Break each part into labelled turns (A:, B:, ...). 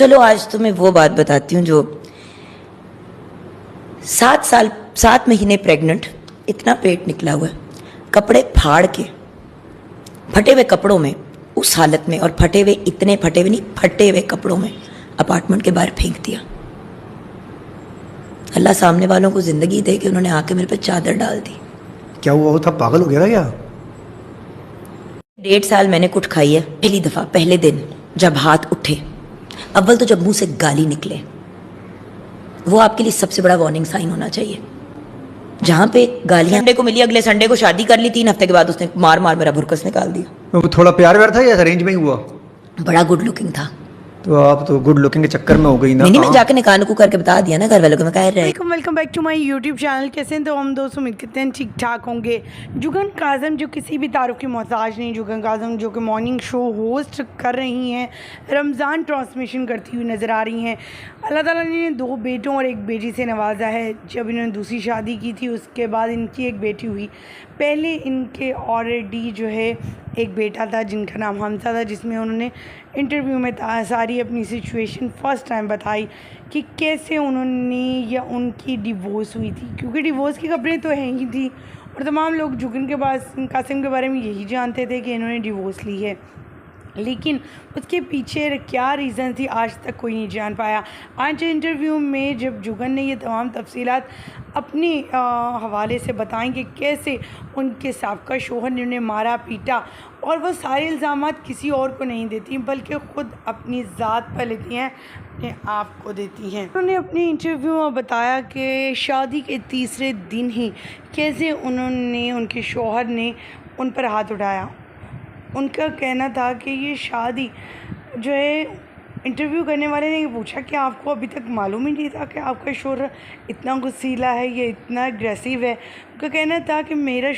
A: चलो आज तुम्हें वो बात बताती हूँ जो 7 महीने प्रेग्नेंट, इतना पेट निकला हुआ है, कपड़े फाड़ के फटे हुए कपड़ों में, उस हालत में, और फटे हुए कपड़ों में अपार्टमेंट के बाहर फेंक दिया। अल्लाह सामने वालों को जिंदगी दे कि उन्होंने आके मेरे पे चादर डाल दी।
B: क्या हुआ? वो था पागल हो गया था क्या?
A: 1.5 साल मैंने कुछ खाई है। पहली दफा पहले दिन जब हाथ उठे, अव्वल तो जब मुंह से गाली निकले, वो आपके लिए सबसे बड़ा वार्निंग साइन होना चाहिए। जहां पे गालियां संडे को मिली, अगले संडे को शादी कर ली, 3 हफ्ते के बाद उसने मार मार मेरा भुरकस निकाल दिया।
B: वो थोड़ा प्यार व्यार था या अरेंज में ही हुआ?
A: बड़ा गुड लुकिंग था।
B: तो आप तो गुड लुकिंग के चक्कर में हो गई ना।
A: नहीं, मैं जाके निकाल को करके बता दिया ना घर वालों को, मैं कह रहे।
C: Welcome back to my YouTube channel. कैसे हैं तो हम दोस्त, उम्मीद करते हैं ठीक ठाक होंगे। जुगन काज़म जो किसी भी तारुफ की मोहताज नहीं, जुगन काज़म जो कि मॉर्निंग शो होस्ट कर रही हैं, रमज़ान ट्रांसमिशन करती हुई नज़र आ रही हैं। अल्लाह ताला ने 2 बेटों और 1 बेटी से नवाजा है। जब इन्होंने दूसरी शादी की थी उसके बाद इनकी 1 बेटी हुई। पहले इनके ऑलरेडी जो है एक बेटा था जिनका नाम हमजा था, जिसमें उन्होंने इंटरव्यू में सारी अपनी सिचुएशन फ़र्स्ट टाइम बताई कि कैसे उन्होंने या उनकी डिवोर्स हुई थी, क्योंकि डिवोर्स की खबरें तो हैं ही थी और तमाम लोग जुगन के पास कासिम के बारे में यही जानते थे कि इन्होंने डिवोर्स ली है, लेकिन उसके पीछे क्या रीज़न थी आज तक कोई नहीं जान पाया। आज इंटरव्यू में जब जुगन ने ये तमाम तफसीलात अपने हवाले से बताएं कि कैसे उनके साबका शोहर ने उन्हें मारा पीटा, और वो सारे इल्ज़ामात किसी और को नहीं देती बल्कि ख़ुद अपनी ज़ात पर लेती हैं, अपने आप को देती हैं। उन्होंने अपने इंटरव्यू में बताया कि शादी के तीसरे दिन ही कैसे उनके शोहर ने उन पर हाथ उठाया। उनका कहना था कि ये शादी जो है, इंटरव्यू करने वाले ने ये पूछा कि आपको अभी तक मालूम ही नहीं था कि आपका शोहर इतना गुस्सीला है, ये इतना एग्रेसिव है। उनका कहना था कि मेरा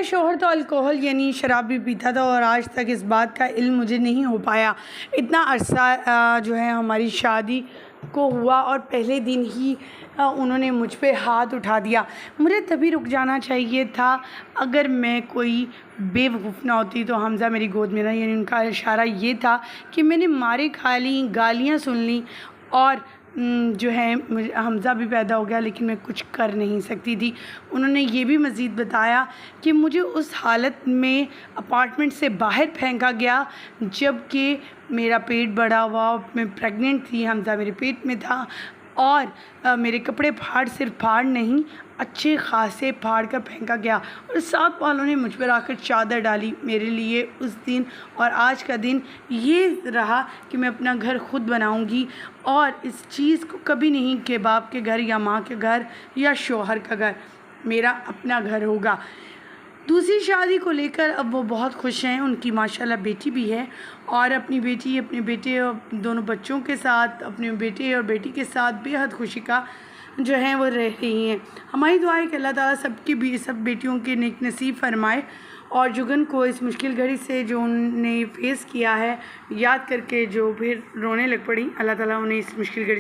C: शोहर तो अल्कोहल यानी शराब भी पीता था और आज तक इस बात का इल्म मुझे नहीं हो पाया। इतना अरसा जो है हमारी शादी को हुआ और पहले दिन ही उन्होंने मुझ पे हाथ उठा दिया। मुझे तभी रुक जाना चाहिए था, अगर मैं कोई बेवकूफ़ ना होती तो हमज़ा मेरी गोद में ना। यानी उनका इशारा ये था कि मैंने मारे खा ली, गालियाँ सुन ली और जो है मुझे हमज़ा भी पैदा हो गया, लेकिन मैं कुछ कर नहीं सकती थी। उन्होंने ये भी मज़ीद बताया कि मुझे उस हालत में अपार्टमेंट से बाहर फेंका गया जबकि मेरा पेट बढ़ा हुआ, मैं प्रेग्नेंट थी, हमज़ा मेरे पेट में था और मेरे कपड़े सिर्फ फाड़ नहीं, अच्छे खासे फाड़ कर फेंका गया और साथ वालों ने मुझ पर आकर चादर डाली मेरे लिए उस दिन। और आज का दिन ये रहा कि मैं अपना घर ख़ुद बनाऊंगी और इस चीज़ को कभी नहीं कि बाप के घर या माँ के घर या शौहर का घर, मेरा अपना घर होगा। दूसरी शादी को लेकर अब वो बहुत खुश हैं। उनकी माशाल्लाह बेटी भी है और अपने बेटे और दोनों बच्चों के साथ, अपने बेटे और बेटी के साथ बेहद खुशी का जो है वो रह रही हैं। हमारी दुआ है कि अल्लाह ताला सब बेटियों के नेक नसीब फरमाए और जुगन को इस मुश्किल घड़ी से जो उन्हें फेस किया है याद करके जो फिर रोने लग पड़ी, अल्लाह ताला उन्हें इस मुश्किल घड़ी से